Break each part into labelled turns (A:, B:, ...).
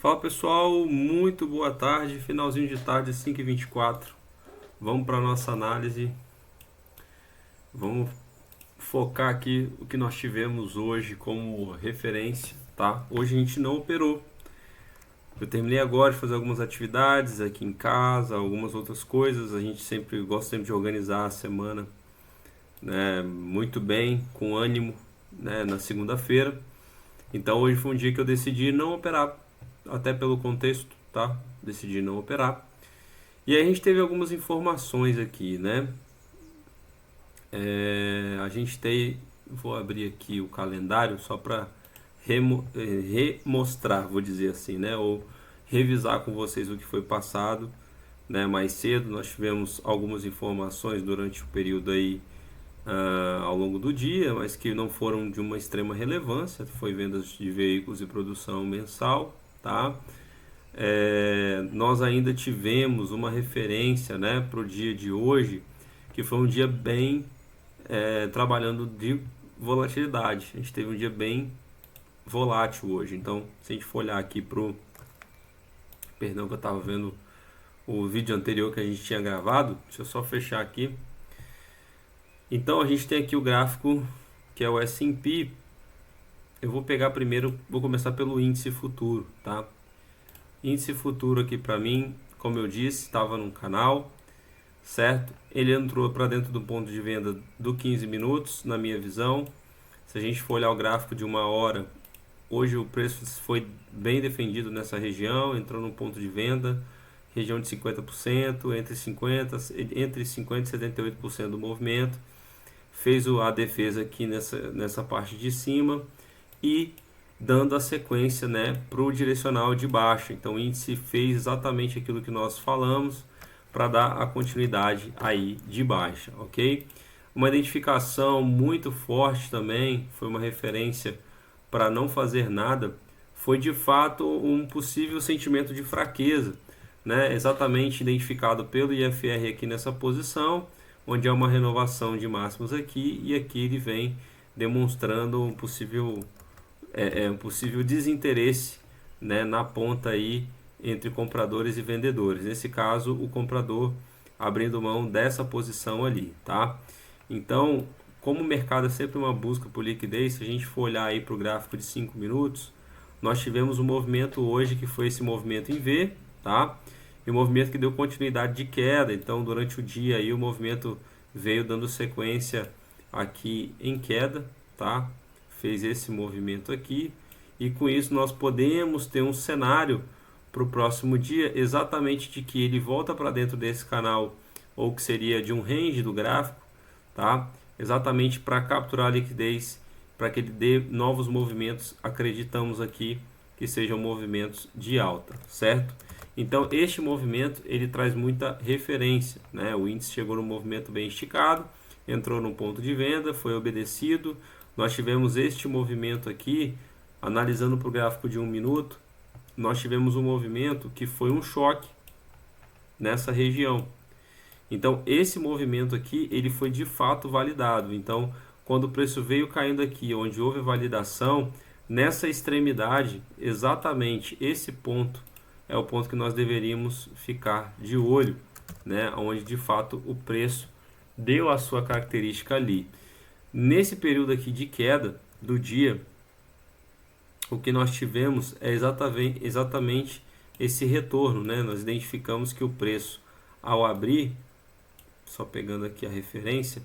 A: Fala pessoal, muito boa tarde, finalzinho de tarde, 5h24. Vamos para a nossa análise, vamos focar aqui o que nós tivemos hoje como referência, tá? Hoje a gente não operou. Eu terminei agora de fazer algumas atividades aqui em casa, algumas outras coisas. A gente gosta sempre de organizar a semana, né, muito bem, com ânimo, né, na segunda-feira. Então hoje foi um dia que eu decidi não operar, até pelo contexto, tá? Decidi não operar. E aí a gente teve algumas informações aqui, né? A gente tem, vou abrir aqui o calendário só para remostrar, vou dizer assim, né? Ou revisar com vocês o que foi passado, né? Mais cedo nós tivemos algumas informações durante o período aí, ao longo do dia, mas que não foram de uma extrema relevância. Foi vendas de veículos e produção mensal, tá? Nós ainda tivemos uma referência, né, para o dia de hoje, que foi um dia bem, trabalhando de volatilidade. A gente teve um dia bem volátil hoje. Então, se a gente for olhar aqui pro, perdão que eu estava vendo o vídeo anterior que a gente tinha gravado, deixa eu só fechar aqui. Então a gente tem aqui o gráfico que é o S&P. Eu vou pegar primeiro, vou começar pelo índice futuro, tá? Índice futuro aqui para mim, como eu disse, estava num canal, certo? Ele entrou para dentro do ponto de venda do 15 minutos, na minha visão. Se a gente for olhar o gráfico de uma hora, hoje o preço foi bem defendido nessa região, entrou no ponto de venda, região de 50%, entre 50% e 78% do movimento. Fez a defesa aqui nessa parte de cima e dando a sequência, né, para o direcional de baixa. Então o índice fez exatamente aquilo que nós falamos para dar a continuidade aí de baixa, ok? Uma identificação muito forte também, foi uma referência para não fazer nada, foi de fato um possível sentimento de fraqueza, né, exatamente identificado pelo IFR aqui nessa posição, onde é uma renovação de máximos aqui, e aqui ele vem demonstrando um possível desinteresse, né, na ponta aí entre compradores e vendedores. Nesse caso, o comprador abrindo mão dessa posição ali, tá? Então, como o mercado é sempre uma busca por liquidez, se a gente for olhar aí para o gráfico de 5 minutos, nós tivemos um movimento hoje que foi esse movimento em V, tá? E um movimento que deu continuidade de queda. Então, durante o dia aí o movimento veio dando sequência aqui em queda, tá? Fez esse movimento aqui, e com isso nós podemos ter um cenário para o próximo dia exatamente de que ele volta para dentro desse canal, ou que seria de um range do gráfico, tá? Exatamente para capturar a liquidez, para que ele dê novos movimentos, acreditamos aqui que sejam movimentos de alta, certo? Então este movimento ele traz muita referência, né? O índice chegou no movimento bem esticado, entrou no ponto de venda, foi obedecido. Nós tivemos este movimento aqui, analisando para o gráfico de 1 minuto, nós tivemos um movimento que foi um choque nessa região. Então esse movimento aqui, ele foi de fato validado. Então quando o preço veio caindo aqui, onde houve validação, nessa extremidade, exatamente esse ponto é o ponto que nós deveríamos ficar de olho, né? Onde de fato o preço deu a sua característica ali. Nesse período aqui de queda do dia, o que nós tivemos é exatamente esse retorno, né? Nós identificamos que o preço, ao abrir, só pegando aqui a referência,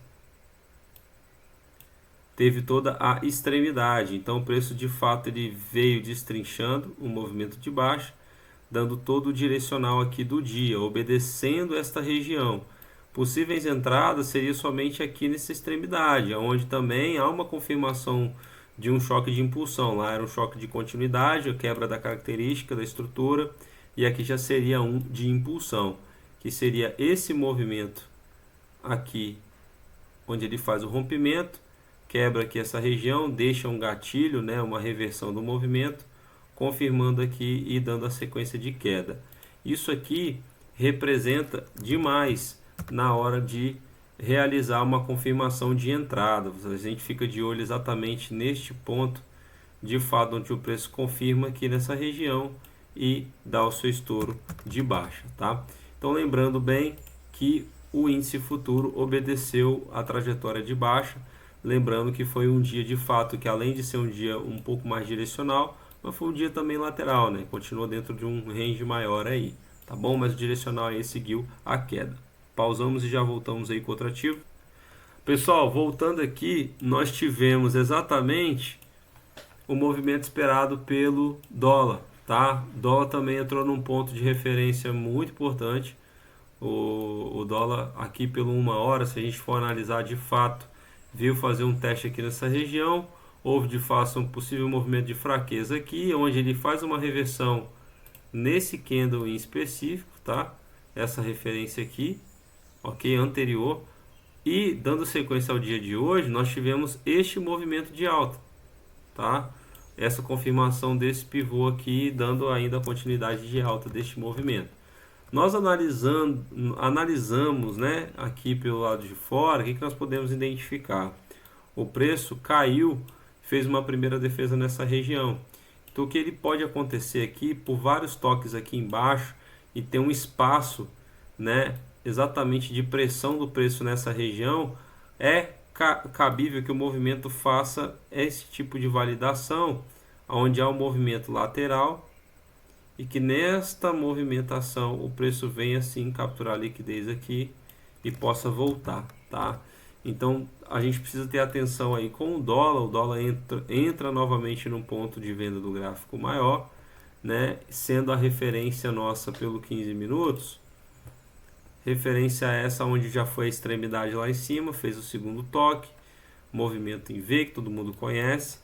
A: teve toda a extremidade. Então o preço de fato ele veio destrinchando um movimento de baixa, dando todo o direcional aqui do dia, obedecendo esta região. Possíveis entradas seria somente aqui nessa extremidade, onde também há uma confirmação de um choque de impulsão. Lá era um choque de continuidade, a quebra da característica da estrutura, e aqui já seria um de impulsão, que seria esse movimento aqui, onde ele faz o rompimento, quebra aqui essa região, deixa um gatilho, né, uma reversão do movimento, confirmando aqui e dando a sequência de queda. Isso aqui representa demais na hora de realizar uma confirmação de entrada. A gente fica de olho exatamente neste ponto, de fato, onde o preço confirma aqui nessa região, e dá o seu estouro de baixa, tá? Então lembrando bem que o índice futuro obedeceu a trajetória de baixa, lembrando que foi um dia de fato que, além de ser um dia um pouco mais direcional, mas foi um dia também lateral, né? Continuou dentro de um range maior aí, tá bom? Mas o direcional aí seguiu a queda. Pausamos e já voltamos aí com outro ativo. Pessoal, voltando aqui, nós tivemos exatamente o movimento esperado pelo dólar, tá? O dólar também entrou num ponto de referência muito importante. O dólar aqui pelo 1 hora, se a gente for analisar de fato, veio fazer um teste aqui nessa região. Houve de fato um possível movimento de fraqueza aqui, onde ele faz uma reversão nesse candle em específico, tá? Essa referência aqui, ok? Anterior. E dando sequência ao dia de hoje, nós tivemos este movimento de alta, tá? Essa confirmação desse pivô aqui, dando ainda a continuidade de alta deste movimento. Nós analisamos, né, aqui pelo lado de fora, o que nós podemos identificar? O preço caiu, fez uma primeira defesa nessa região. Então o que ele pode acontecer aqui, por vários toques aqui embaixo, e ter um espaço, né, exatamente de pressão do preço nessa região, é cabível que o movimento faça esse tipo de validação, onde há um movimento lateral, e que nesta movimentação o preço venha assim capturar a liquidez aqui e possa voltar, tá? Então a gente precisa ter atenção aí com o dólar entra novamente num ponto de venda do gráfico maior, né? Sendo a referência nossa pelo 15 minutos, referência essa onde já foi a extremidade lá em cima, fez o segundo toque, movimento em V que todo mundo conhece,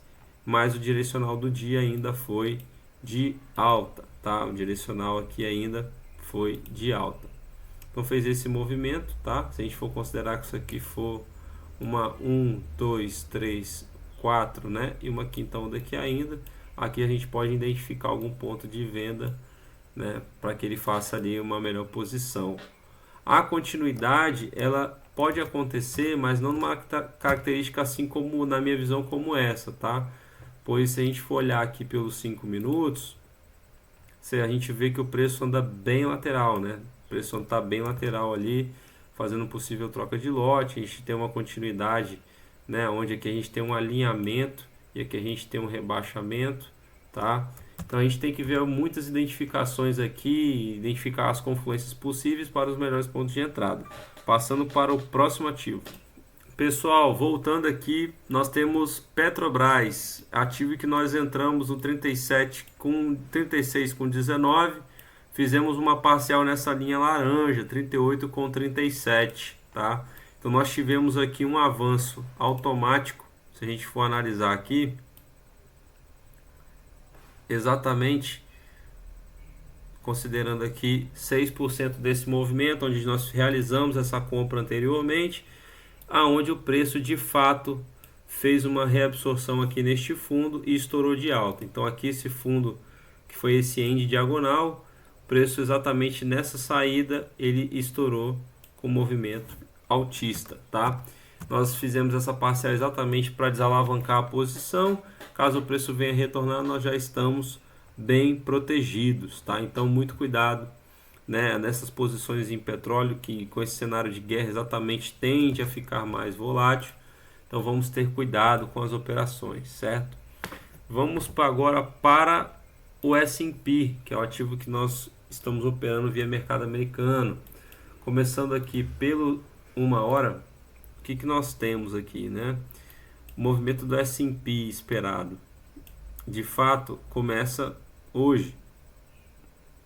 A: mas o direcional do dia ainda foi de alta, tá? O direcional aqui ainda foi de alta. Então fez esse movimento, tá? Se a gente for considerar que isso aqui for uma 1, 2, 3, 4, né? E uma quinta onda aqui ainda, aqui a gente pode identificar algum ponto de venda, né? Para que ele faça ali uma melhor posição. A continuidade, ela pode acontecer, mas não numa característica assim como, na minha visão, como essa, tá? Pois se a gente for olhar aqui pelos 5 minutos, a gente vê que o preço anda bem lateral, né? O preço está bem lateral ali, fazendo possível troca de lote. A gente tem uma continuidade, né? Onde aqui a gente tem um alinhamento e aqui a gente tem um rebaixamento, tá? Então a gente tem que ver muitas identificações aqui, identificar as confluências possíveis para os melhores pontos de entrada. Passando para o próximo ativo. Pessoal, voltando aqui, nós temos Petrobras, ativo que nós entramos no 36 com 19, fizemos uma parcial nessa linha laranja, 38 com 37, tá? Então nós tivemos aqui um avanço automático, se a gente for analisar aqui, exatamente considerando aqui 6% desse movimento, onde nós realizamos essa compra anteriormente, aonde o preço de fato fez uma reabsorção aqui neste fundo e estourou de alta. Então aqui esse fundo que foi esse end diagonal, preço exatamente nessa saída ele estourou com movimento altista, tá? Nós fizemos essa parcial exatamente para desalavancar a posição. Caso o preço venha retornar, nós já estamos bem protegidos, tá? Então muito cuidado, né, nessas posições em petróleo, que com esse cenário de guerra exatamente tende a ficar mais volátil. Então vamos ter cuidado com as operações, certo? Vamos agora para o S&P, que é o ativo que nós estamos operando via mercado americano. Começando aqui pelo 1 hora, o que nós temos aqui, né? O movimento do S&P esperado, de fato, começa hoje,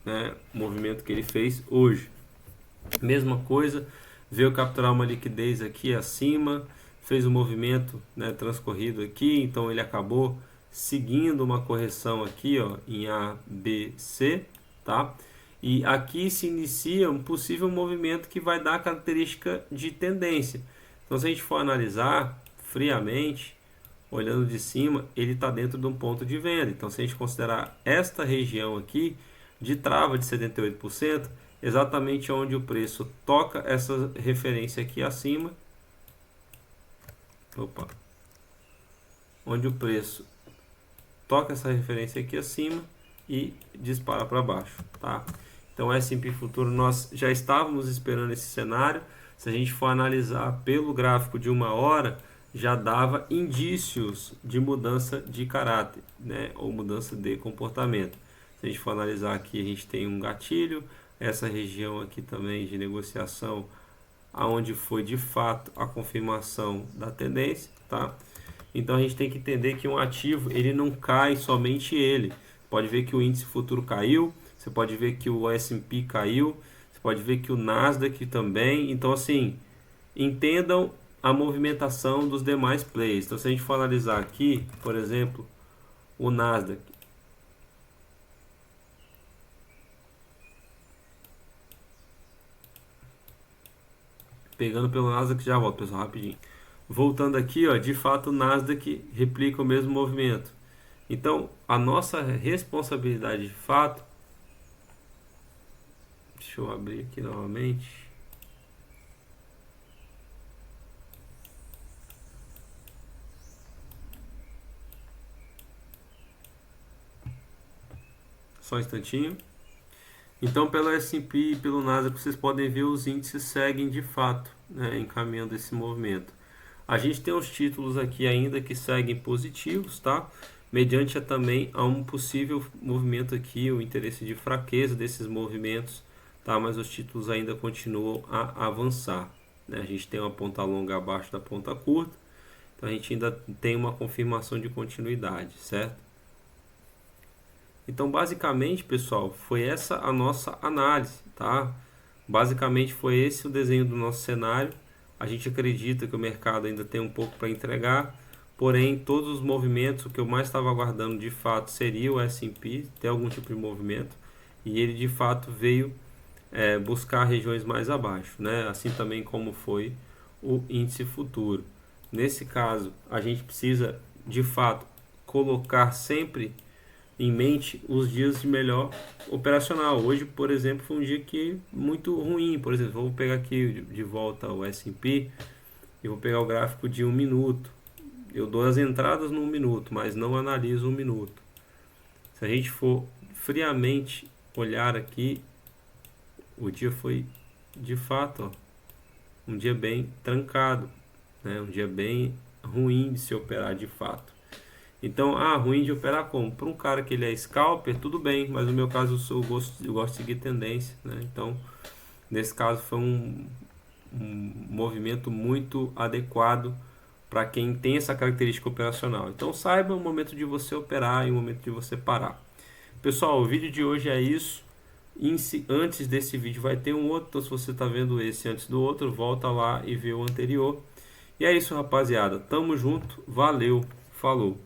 A: né? O movimento que ele fez hoje. Mesma coisa, veio capturar uma liquidez aqui acima, fez um movimento, né, transcorrido aqui, então ele acabou seguindo uma correção aqui, ó, em ABC, tá? E aqui se inicia um possível movimento que vai dar a característica de tendência. Então se a gente for analisar friamente, olhando de cima, ele está dentro de um ponto de venda. Então se a gente considerar esta região aqui de trava de 78%, exatamente onde o preço toca essa referência aqui acima, onde o preço toca essa referência aqui acima, e dispara para baixo, tá? Então, S&P futuro, nós já estávamos esperando esse cenário. Se a gente for analisar pelo gráfico de 1 hora, já dava indícios de mudança de caráter, né? Ou mudança de comportamento. Se a gente for analisar aqui, a gente tem um gatilho, essa região aqui também de negociação, aonde foi de fato a confirmação da tendência, tá? Então a gente tem que entender que um ativo, ele não cai somente ele. Pode ver que o índice futuro caiu, você pode ver que o S&P caiu, você pode ver que o Nasdaq também. Então assim, entendam a movimentação dos demais players. Então se a gente for analisar aqui, por exemplo, o Nasdaq, pegando pelo Nasdaq, já volto, pessoal, rapidinho. Voltando aqui, ó, de fato o Nasdaq replica o mesmo movimento. Então, a nossa responsabilidade de fato, deixa eu abrir aqui novamente. Só um instantinho. Então, pelo S&P e pelo Nasdaq, vocês podem ver os índices seguem de fato, né, encaminhando esse movimento. A gente tem os títulos aqui ainda que seguem positivos, tá? Mediante também a um possível movimento aqui, o interesse de fraqueza desses movimentos, tá? Mas os títulos ainda continuam a avançar, né? A gente tem uma ponta longa abaixo da ponta curta, então a gente ainda tem uma confirmação de continuidade, certo? Então, basicamente, pessoal, foi essa a nossa análise, tá? Basicamente foi esse o desenho do nosso cenário. A gente acredita que o mercado ainda tem um pouco para entregar, porém, todos os movimentos, o que eu mais estava aguardando de fato seria o S&P, ter algum tipo de movimento, e ele de fato veio buscar regiões mais abaixo, né? Assim também como foi o índice futuro. Nesse caso, a gente precisa de fato colocar sempre em mente os dias de melhor operacional. Hoje, por exemplo, foi um dia que muito ruim. Por exemplo, vou pegar aqui de volta o S&P e vou pegar o gráfico de 1 minuto. Eu dou as entradas no 1 minuto, mas não analiso 1 minuto. Se a gente for friamente olhar aqui, o dia foi de fato, ó, um dia bem trancado, né? Um dia bem ruim de se operar de fato. Então, ruim de operar como? Para um cara que ele é scalper, tudo bem, mas no meu caso eu gosto de seguir tendência, né? Então, nesse caso foi um movimento muito adequado para quem tem essa característica operacional. Então, saiba o momento de você operar e o momento de você parar. Pessoal, o vídeo de hoje é isso. Antes desse vídeo vai ter um outro, então se você está vendo esse antes do outro, volta lá e vê o anterior. E é isso, rapaziada. Tamo junto, valeu, falou.